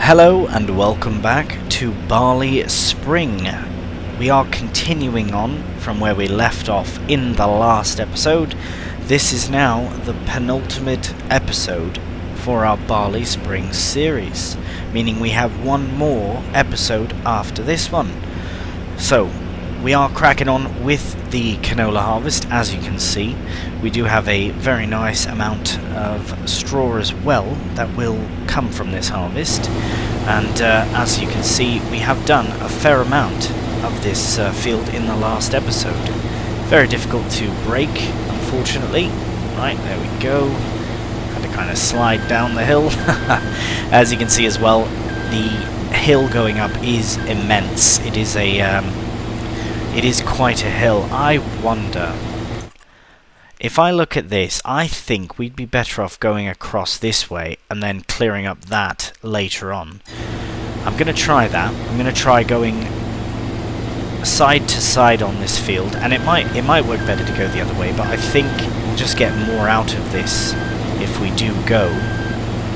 Hello and welcome back to Bally Spring. We are continuing on from where we left off in the last episode. This is now the penultimate episode for our Bally Spring series, meaning we have one more episode after this one. So, we are cracking on with the canola harvest. As you can see, we do have a very nice amount of straw as well that will come from this harvest, and as you can see, we have done a fair amount of this field in the last episode. Very difficult to break, unfortunately. Right, there we go. Had to kind of slide down the hill. As you can see as well, the hill going up is immense. It is quite a hill. I wonder, if I look at this, I think we'd be better off going across this way and then clearing up that later on. I'm going to try that. I'm going to try going side to side on this field, and it might work better to go the other way, but I think we'll just get more out of this if we do go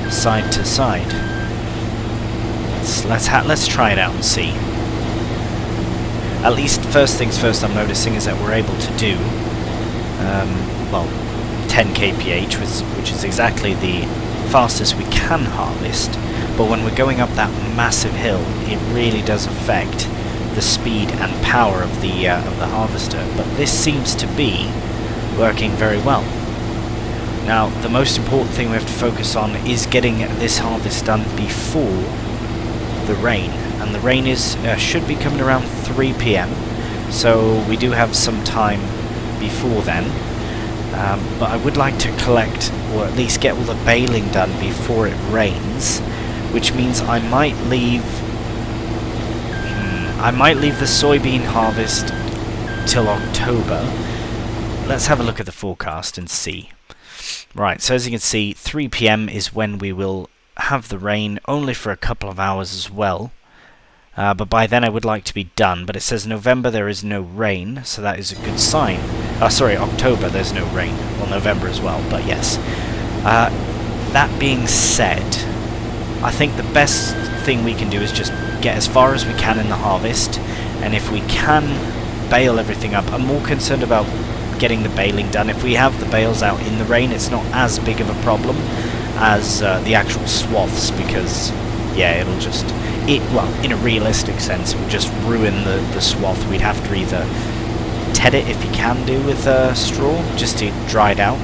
side to side. Let's try it out and see. At least, first things first, I'm noticing is that we're able to do, 10 kph, which is exactly the fastest we can harvest, but when we're going up that massive hill, it really does affect the speed and power of the harvester, but this seems to be working very well. Now, the most important thing we have to focus on is getting this harvest done before the rain. And the rain should be coming around 3 PM, so we do have some time before then. But I would like to collect, or at least get all the baling done before it rains, which means I might leave the soybean harvest till October. Let's have a look at the forecast and see. Right, so as you can see, 3 PM is when we will have the rain, only for a couple of hours as well. But by then I would like to be done, but it says November there is no rain, so that is a good sign. Sorry, October there's no rain. Well, November as well, but yes. That being said, I think the best thing we can do is just get as far as we can in the harvest, and if we can bale everything up. I'm more concerned about getting the baling done. If we have the bales out in the rain, it's not as big of a problem as the actual swaths, because yeah, it'll just... in a realistic sense, it would just ruin the swath. We'd have to either ted it, if you can do, with straw, just to dry it out.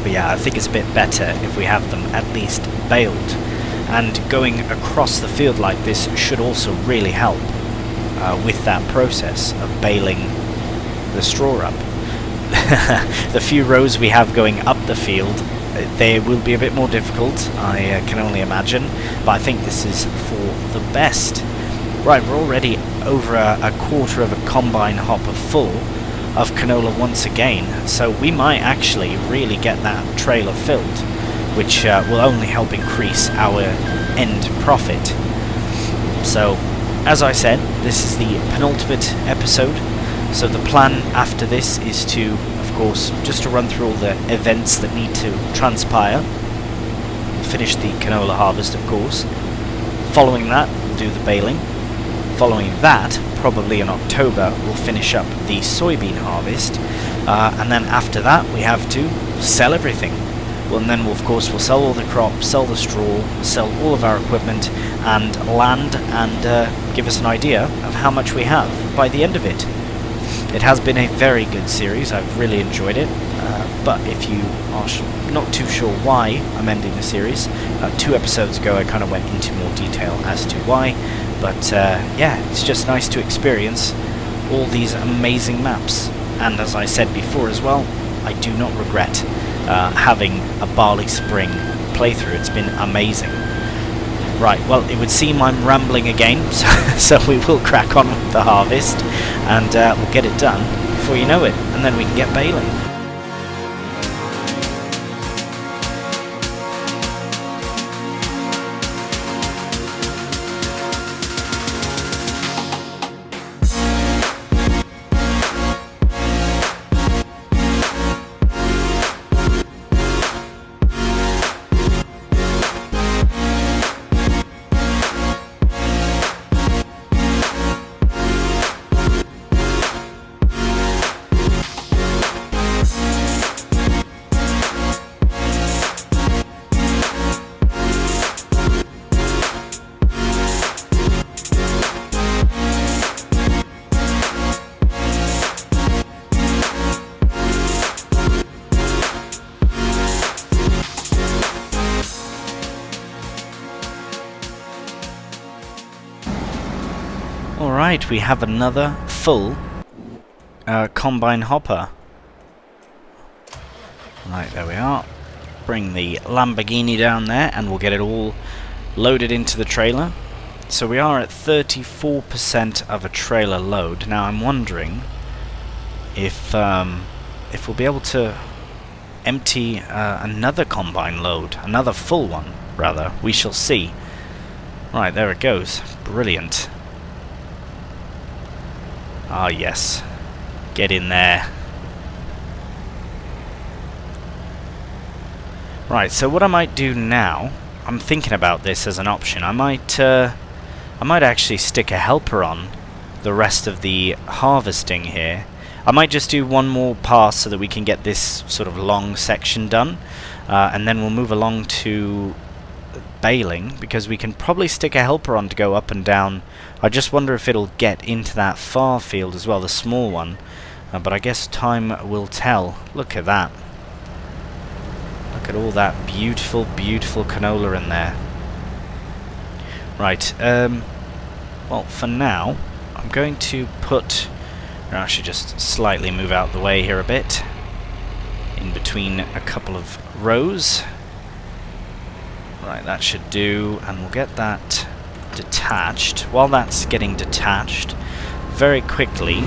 But yeah, I think it's a bit better if we have them at least baled. And going across the field like this should also really help with that process of baling the straw up. The few rows we have going up the field, they will be a bit more difficult, I can only imagine, but I think this is for the best. Right, we're already over a quarter of a combine hopper full of canola once again, so we might actually really get that trailer filled, which will only help increase our end profit. So, as I said, this is the penultimate episode, so the plan after this is to, of course, just to run through all the events that need to transpire. We'll finish the canola harvest, of course. Following that, we'll do the baling. Following that, probably in October, we'll finish up the soybean harvest. And then after that, we have to sell everything. Well, and then, of course, we'll sell all the crops, sell the straw, sell all of our equipment and land, and give us an idea of how much we have by the end of it. It has been a very good series. I've really enjoyed it, but if you are not too sure why I'm ending the series, 2 episodes ago I kind of went into more detail as to why, but yeah, it's just nice to experience all these amazing maps, and as I said before as well, I do not regret having a Bally Spring playthrough. It's been amazing. Right, well, it would seem I'm rambling again, so we will crack on with the harvest, and we'll get it done before you know it, and then we can get baling. Right, we have another full combine hopper. Right, there we are. Bring the Lamborghini down there and we'll get it all loaded into the trailer. So we are at 34% of a trailer load. Now I'm wondering if we'll be able to empty another combine load, another full one rather. We shall see. Right, there it goes. Brilliant. Ah yes, get in there. Right, so what I might do now, I'm thinking about this as an option. I might actually stick a helper on the rest of the harvesting here. I might just do one more pass so that we can get this sort of long section done, and then we'll move along to baling, because we can probably stick a helper on to go up and down. I just wonder if it'll get into that far field as well, the small one, but I guess time will tell. Look at that. Look at all that beautiful, beautiful canola in there. Right, well, for now, I'm going to put... I should just slightly move out the way here a bit, in between a couple of rows. Right, that should do, and we'll get that detached. While that's getting detached, very quickly,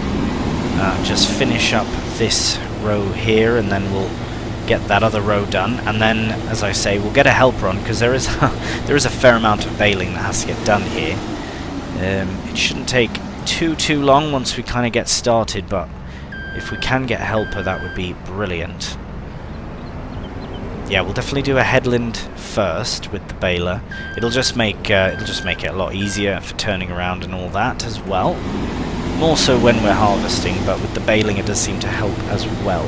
just finish up this row here, and then we'll get that other row done. And then, as I say, we'll get a helper on, because there is a fair amount of baling that has to get done here. It shouldn't take too long once we kind of get started, but if we can get a helper, that would be brilliant. Yeah, we'll definitely do a headland first with the baler. It'll just make it a lot easier for turning around and all that as well. More so when we're harvesting, but with the baling it does seem to help as well.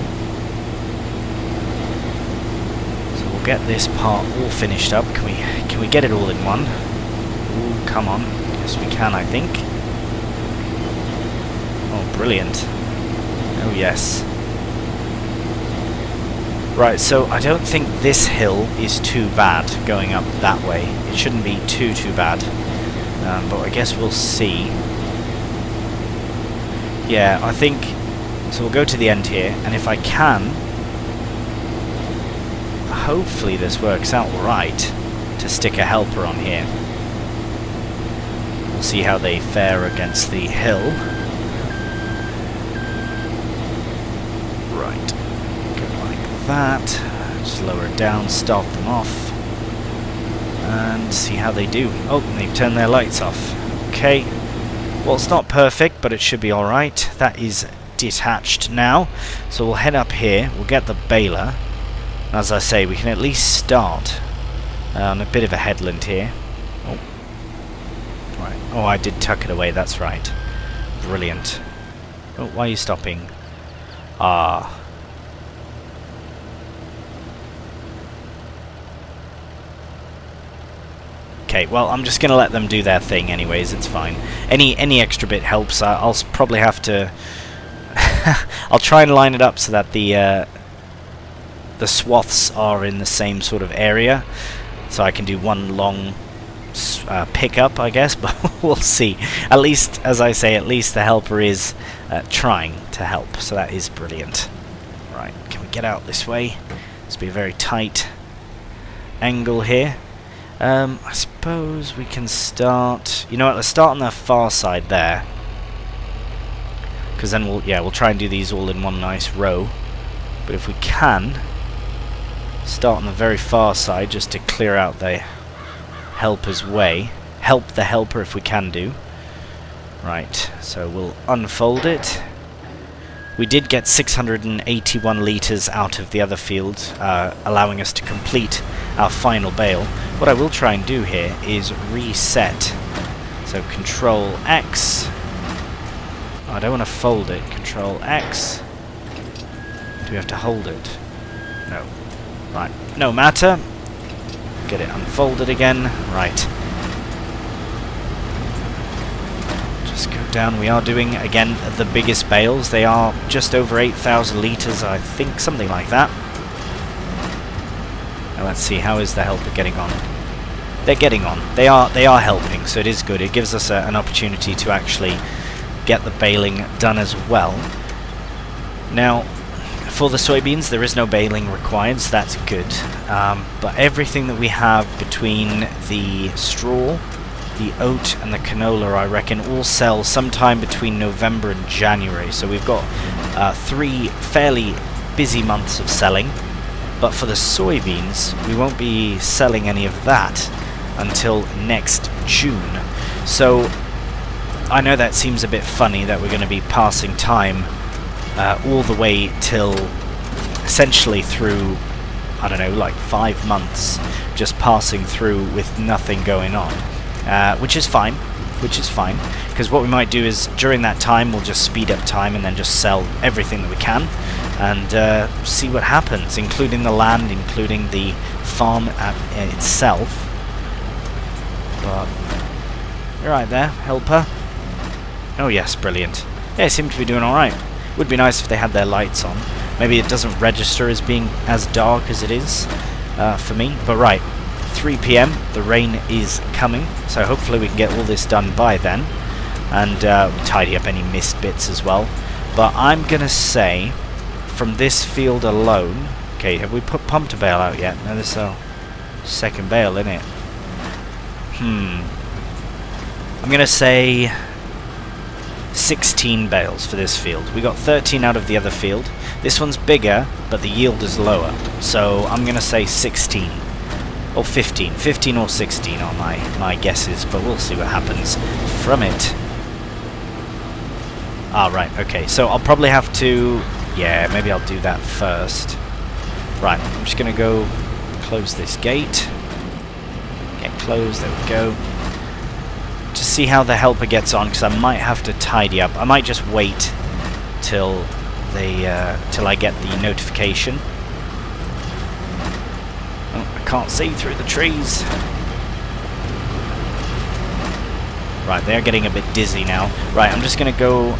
So we'll get this part all finished up. Can we get it all in one? Ooh, come on. Yes, we can, I think. Oh, brilliant. Oh, yes. Right, so I don't think this hill is too bad going up that way. It shouldn't be too bad. But I guess we'll see. Yeah, I think... So we'll go to the end here, and if I can... Hopefully this works out right to stick a helper on here. We'll see how they fare against the hill. Right. That, just lower it down, start them off, and see how they do. Oh, they've turned their lights off. Okay, well, it's not perfect, but it should be alright. That is detached now, so we'll head up here, we'll get the baler. As I say, we can at least start on a bit of a headland here. Oh, right. Oh, I did tuck it away, that's right. Brilliant. Oh, why are you stopping? Ah. Okay, well, I'm just going to let them do their thing anyways, it's fine. Any extra bit helps. I'll probably have to... I'll try and line it up so that the swaths are in the same sort of area. So I can do one long pickup, I guess, but we'll see. At least, as I say, at least the helper is trying to help, so that is brilliant. Right, can we get out this way? This will be a very tight angle here. I suppose we can start... You know what, let's start on the far side there. Because then we'll try and do these all in one nice row. But if we can, start on the very far side just to clear out the helper's way. Help the helper if we can do. Right, so we'll unfold it. We did get 681 litres out of the other field, allowing us to complete our final bale. What I will try and do here is reset. So Control X. I don't want to fold it. Control X. Do we have to hold it? No. Right, no matter. Get it unfolded again. Right. Just go down. We are doing, again, the biggest bales. They are just over 8,000 litres, I think, something like that. Now let's see, how is the helper getting on? They're getting on. They are helping, so it is good. It gives us an opportunity to actually get the baling done as well. Now, for the soybeans, there is no baling required, so that's good. But everything that we have between the straw, the oat, and the canola, I reckon, all sell sometime between November and January. So we've got 3 fairly busy months of selling. But for the soybeans, we won't be selling any of that until next June. So I know that seems a bit funny that we're going to be passing time all the way till essentially through, I don't know, like 5 months just passing through with nothing going on, which is fine, because what we might do is during that time we'll just speed up time and then just sell everything that we can and see what happens, including the land, including the farm itself. But you're right there, helper. Oh yes, brilliant. Yeah, they seem to be doing alright. Would be nice if they had their lights on. Maybe it doesn't register as being as dark as it is for me. But right, 3 PM, the rain is coming, so hopefully we can get all this done by then. And tidy up any missed bits as well. But I'm going to say, from this field alone... Okay, have we pumped a bale out yet? No, this is our second bale, isn't it? I'm going to say 16 bales for this field. We got 13 out of the other field. This one's bigger, but the yield is lower. So I'm going to say 16. Or 15. 15 or 16 are my guesses, but we'll see what happens from it. Ah, right, okay. So I'll probably have to... Yeah, maybe I'll do that first. Right, I'm just going to go close this gate. Get closed, there we go. To see how the helper gets on, because I might have to tidy up. I might just wait till I get the notification. Oh, I can't see through the trees. Right, they're getting a bit dizzy now. Right, I'm just going to go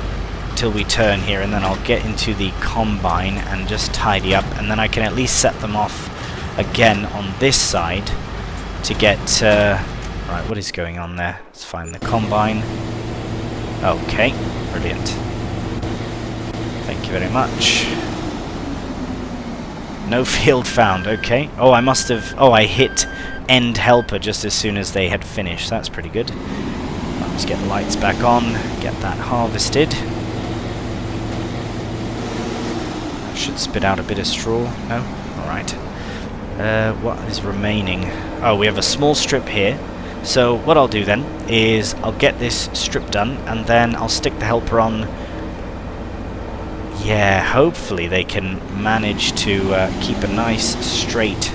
till we turn here, and then I'll get into the combine and just tidy up, and then I can at least set them off again on this side to get... Right, what is going on there? Let's find the combine. Okay, brilliant. Thank you very much. No field found, okay. Oh, I must have... Oh, I hit end helper just as soon as they had finished. That's pretty good. Let's get the lights back on, get that harvested. That should spit out a bit of straw. No? Alright. What is remaining? Oh, we have a small strip here. So what I'll do then is I'll get this strip done and then I'll stick the helper on. Yeah, hopefully they can manage to keep a nice straight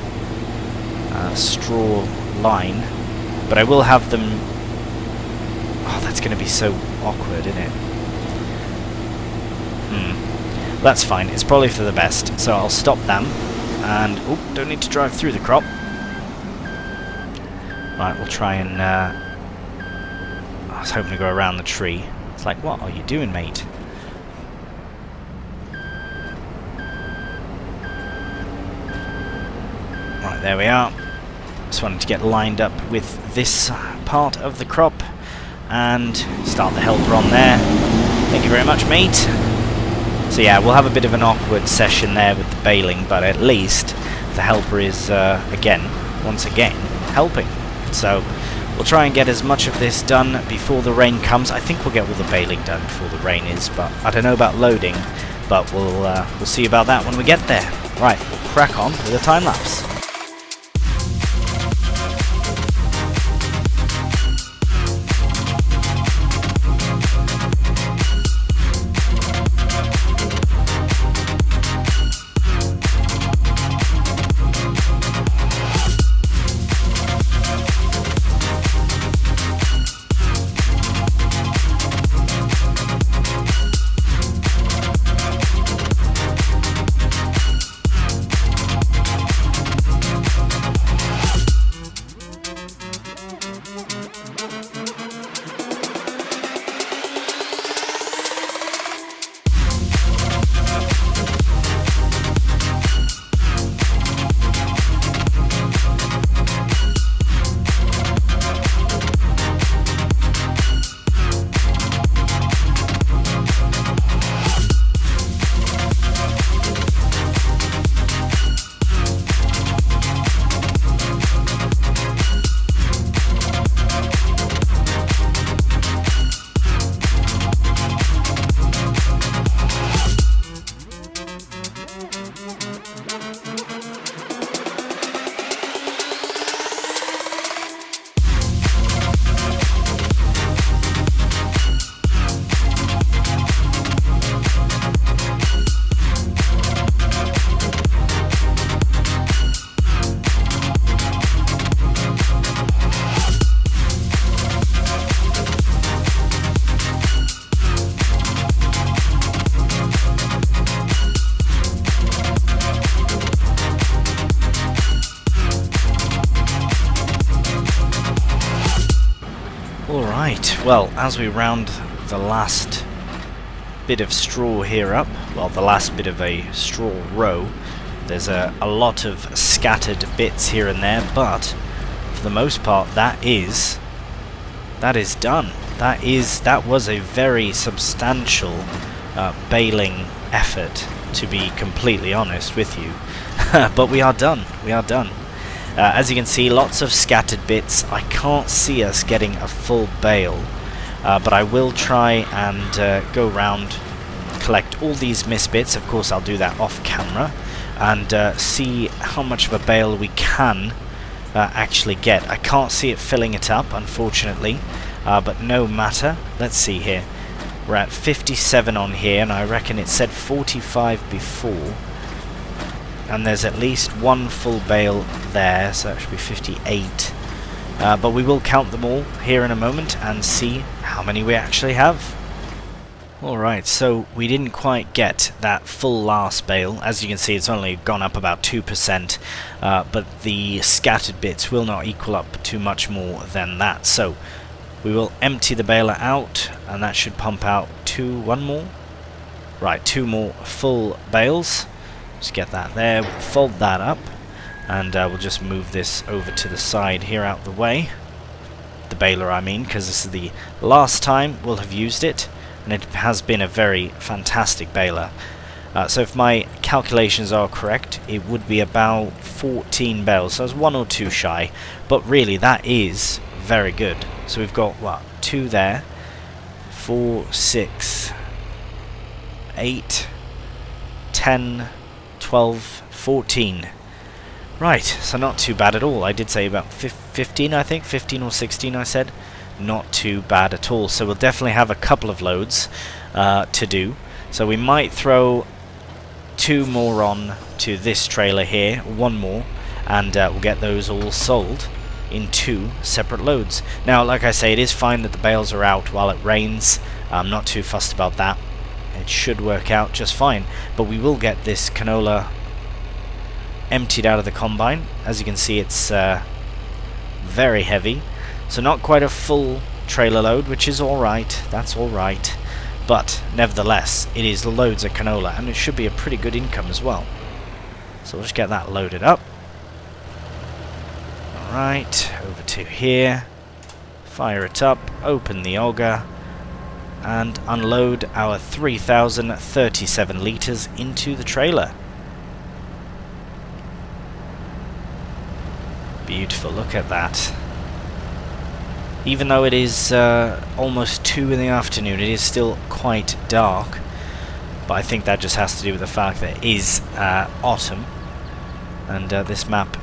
straw line. But I will have them... Oh, that's going to be so awkward, isn't it? That's fine. It's probably for the best. So I'll stop them and... Oh, don't need to drive through the crop. Right, we'll try and... I was hoping to go around the tree. It's like, what are you doing, mate? Right, there we are. Just wanted to get lined up with this part of the crop and start the helper on there. Thank you very much, mate. So yeah, we'll have a bit of an awkward session there with the baling, but at least the helper is, once again, helping. So we'll try and get as much of this done before the rain comes. I think we'll get all the baling done before the rain is, but I don't know about loading. But we'll see about that when we get there. Right, we'll crack on with a time lapse. Well, as we round the last bit of straw here up, well, the last bit of a straw row, there's a lot of scattered bits here and there, but for the most part that is done. That was a very substantial baling effort, to be completely honest with you. But we are done. As you can see, lots of scattered bits. I can't see us getting a full bale, but I will try and go round, collect all these missed bits. Of course I'll do that off camera, and see how much of a bale we can actually get. I can't see it filling it up, unfortunately, but no matter. Let's see here. We're at 57 on here, and I reckon it said 45 before. And there's at least one full bale there, so that should be 58. But we will count them all here in a moment and see how many we actually have. Alright, so we didn't quite get that full last bale. As you can see, it's only gone up about 2%, but the scattered bits will not equal up to much more than that. So we will empty the baler out, and that should pump out two more full bales. Just get that there, we'll fold that up, and we'll just move this over to the side here out the way. The baler, I mean, because this is the last time we'll have used it, and it has been a very fantastic baler. So if my calculations are correct, it would be about 14 bales, so it's one or two shy, but really that is very good. So we've got, what, 2 there, 4, 6, 8, 10, 12, 14. Right, so not too bad at all. I did say about 15, I think, 15 or 16 I said. Not too bad at all. So we'll definitely have a couple of loads to do. So we might throw 2 more on to this trailer here, 1 more, and we'll get those all sold in 2 separate loads. Now, like I say, it is fine that the bales are out while it rains. I'm not too fussed about that. It should work out just fine, but we will get this canola emptied out of the combine. As you can see, it's very heavy, so not quite a full trailer load, which is alright, that's alright, but nevertheless it is loads of canola, and it should be a pretty good income as well. So we'll just get that loaded up. Alright, over to here, fire it up, open the auger, and unload our 3,037 litres into the trailer. Beautiful, look at that. Even though it is almost 2 in the afternoon, it is still quite dark, but I think that just has to do with the fact that it is autumn, and this map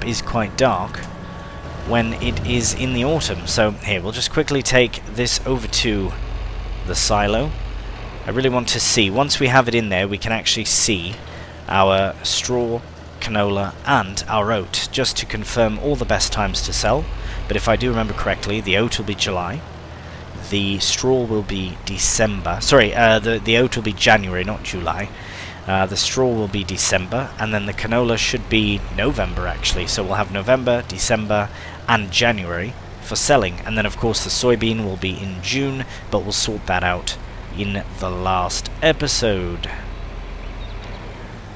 is quite dark when it is in the autumn. So here, we'll just quickly take this over to the silo. I really want to see, once we have it in there, we can actually see our straw, canola and our oat, just to confirm all the best times to sell. But if I do remember correctly, the oat will be July, the straw will be December, sorry, the oat will be January, not July. The straw will be December, and then the canola should be November actually, so we'll have November, December and January for selling, and then of course the soybean will be in June, but we'll sort that out in the last episode.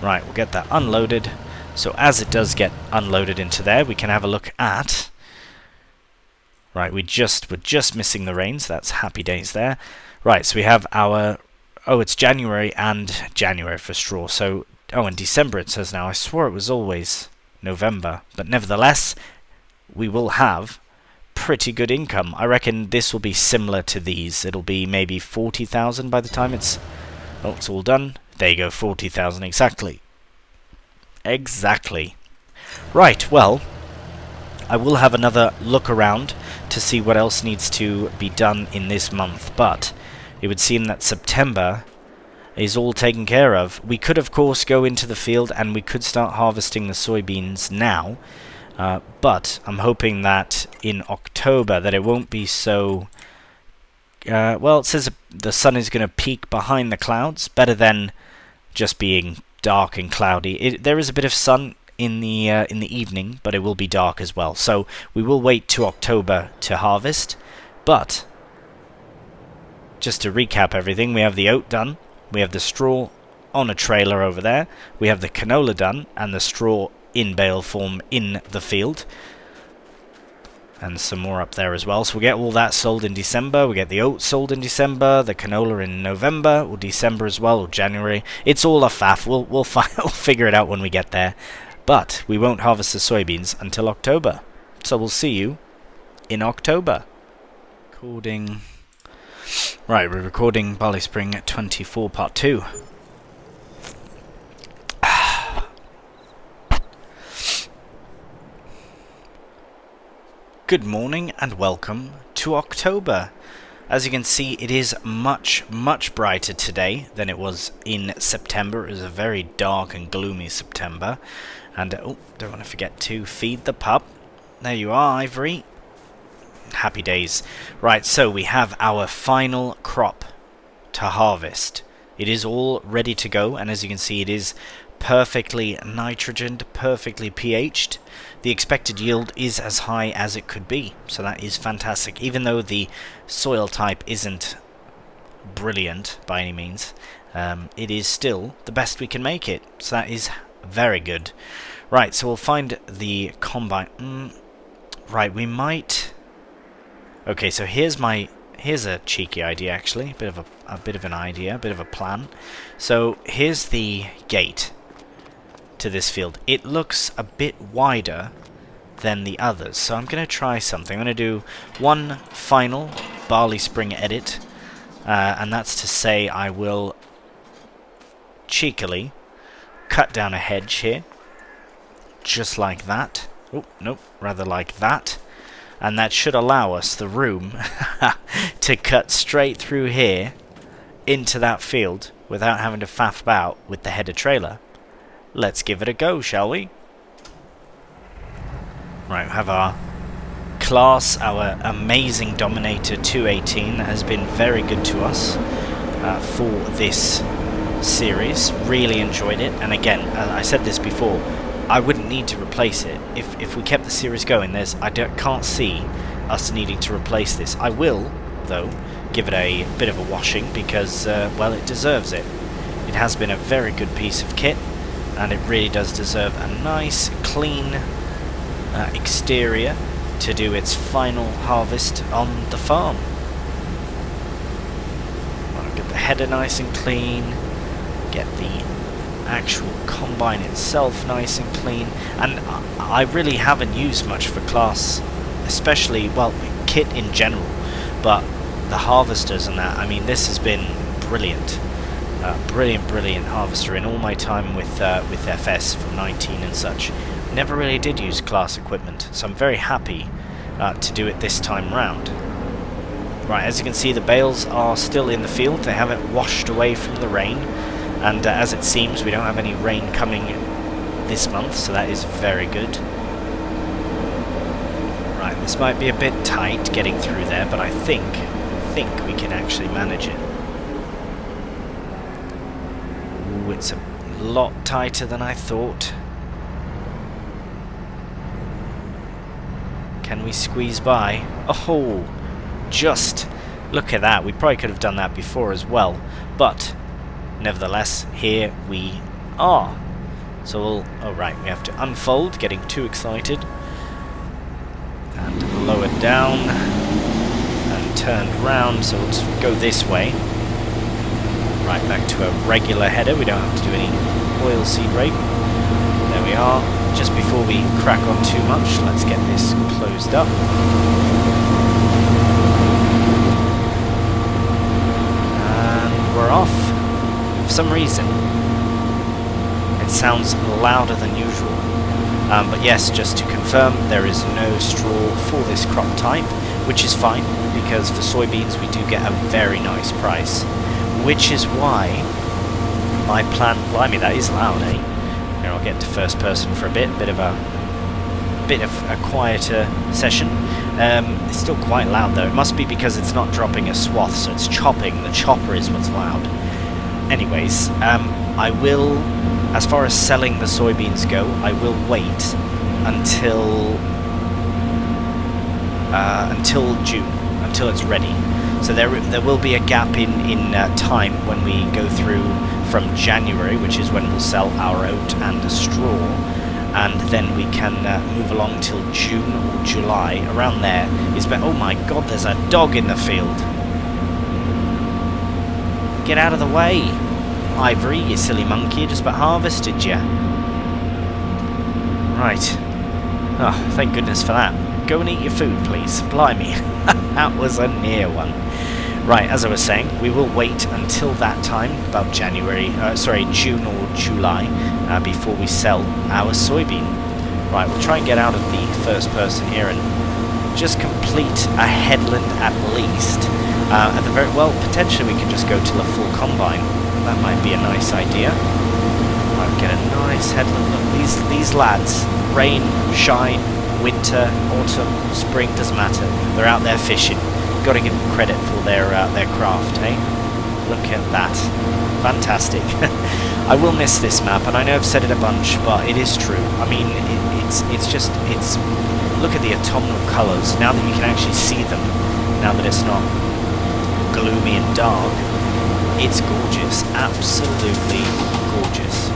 Right, we'll get that unloaded, so as it does get unloaded into there, we can have a look at... Right, we're just missing the rain, so that's happy days there. Right, so we have our... Oh, it's January and January for straw. So, oh, and December it says now. I swore it was always November. But nevertheless, we will have pretty good income. I reckon this will be similar to these. It'll be maybe 40,000 by the time it's... Oh, it's all done. There you go, 40,000 exactly. Exactly. Right, well, I will have another look around to see what else needs to be done in this month, but... it would seem that September is all taken care of. We could, of course, go into the field and we could start harvesting the soybeans now, but I'm hoping that in October that it won't be so... well, it says the sun is going to peak behind the clouds, better than just being dark and cloudy. There is a bit of sun in the evening, but it will be dark as well. So we will wait to October to harvest. But just to recap everything, we have the oat done, we have the straw on a trailer over there, we have the canola done, and the straw in bale form in the field. And some more up there as well. So we'll get all that sold in December. We get the oats sold in December, the canola in November, or December as well, or January. It's all a faff. We'll figure it out when we get there. But we won't harvest the soybeans until October. So we'll see you in October. Recording. Right, we're recording Bally Spring 24 Part 2. Good morning and welcome to October. As you can see, it is much brighter today than it was in September. It was a very dark and gloomy September. And, oh, don't want to forget to feed the pup. There you are, Ivory. Happy days. Right, so we have our final crop to harvest. It is all ready to go, and as you can see, it is perfectly nitrogened, perfectly pH'd. The expected yield is as high as it could be, so that is fantastic. Even though the soil type isn't brilliant by any means, it is still the best we can make it, so that is very good. Right, so we'll find the combine. Right, we might. Okay, so here's a cheeky idea actually, a bit of an idea, a bit of a plan. So here's the gate to this field. It looks a bit wider than the others, so I'm going to try something. I'm going to do one final Bally Spring edit, and that's to say I will cheekily cut down a hedge here, just like that. Oh, nope, rather like that. And that should allow us the room to cut straight through here into that field without having to faff about with the header trailer. Let's give it a go, shall we? Right, we have our class, our amazing Dominator 218 that has been very good to us for this series. Really enjoyed it, and again, I said this before, I wouldn't need to replace it. If we kept the series going, can't see us needing to replace this. I will, though, give it a bit of a washing because, well, it deserves it. It has been a very good piece of kit, and it really does deserve a nice, clean exterior to do its final harvest on the farm. Want to get the header nice and clean, get the actual combine itself nice and clean, and I really haven't used much for class, especially, well, kit in general, but the harvesters and that. I mean, this has been brilliant. Brilliant harvester in all my time with FS from 19 and such. Never really did use class equipment, so I'm very happy to do it this time round. Right, as you can see, the bales are still in the field. They haven't washed away from the rain, and as it seems, we don't have any rain coming this month, so that is very good. Right, this might be a bit tight getting through there, but I think we can actually manage it. Ooh, it's a lot tighter than I thought. Can we squeeze by? Oh, just look at that. We probably could have done that before as well, but nevertheless, here we are. So we'll, oh right, we have to unfold, getting too excited, and lower down, and turned round, so let's go this way. Right, back to a regular header, we don't have to do any oil seed rape. There we are. Just before we crack on too much, let's get this closed up. And we're off. For some reason, it sounds louder than usual. But yes, just to confirm, there is no straw for this crop type, which is fine, because for soybeans we do get a very nice price. Which is why my plan... Blimey, that is loud, eh? Here, I'll get to first person for a bit of a quieter session. It's still quite loud though. It must be because it's not dropping a swath, so it's chopping. The chopper is what's loud. Anyways, I will As far as selling the soybeans go, I will wait until June, until it's ready. So there will be a gap in time when we go through from January, which is when we'll sell our oat and the straw, and then we can move along till June or July. Around there is oh my god, there's a dog in the field. Get out of the way, Ivory, you silly monkey, just about harvested you. Right. Oh, thank goodness for that. Go and eat your food, please. Blimey. That was a near one. Right, as I was saying, we will wait until that time, about June or July, before we sell our soybean. Right, we'll try and get out of the first person here and just complete a headland at least. Potentially we can just go to the full combine. That might be a nice idea. I'll get a nice headland. Look, these lads, rain, shine, winter, autumn, spring, doesn't matter. They're out there fishing. Got to give them credit for their craft, eh? Look at that. Fantastic. I will miss this map, and I know I've said it a bunch, but it is true. I mean, it's look at the autumnal colours, now that you can actually see them, now that it's not gloomy and dark. It's gorgeous. Absolutely gorgeous.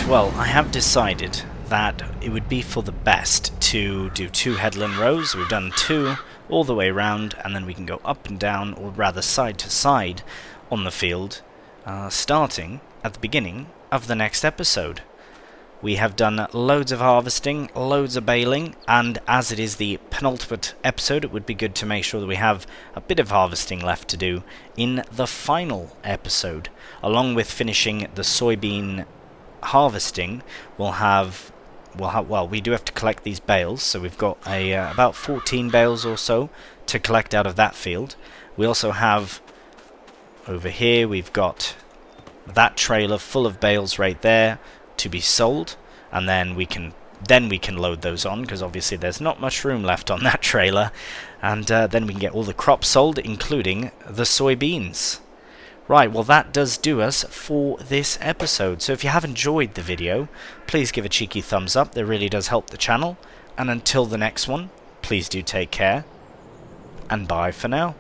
Well, I have decided that it would be for the best to do 2 headland rows. We've done 2 all the way around, and then we can go up and down, or rather side to side, on the field, starting at the beginning of the next episode. We have done loads of harvesting, loads of baling, and as it is the penultimate episode, it would be good to make sure that we have a bit of harvesting left to do in the final episode, along with finishing the soybean harvesting. We do have to collect these bales, so we've got about 14 bales or so to collect out of that field. We also have over here, we've got that trailer full of bales right there to be sold, and then we can load those on, because obviously there's not much room left on that trailer, and then we can get all the crops sold, including the soybeans. Right, well that does do us for this episode. So if you have enjoyed the video, please give a cheeky thumbs up. That really does help the channel. And until the next one, please do take care. And bye for now.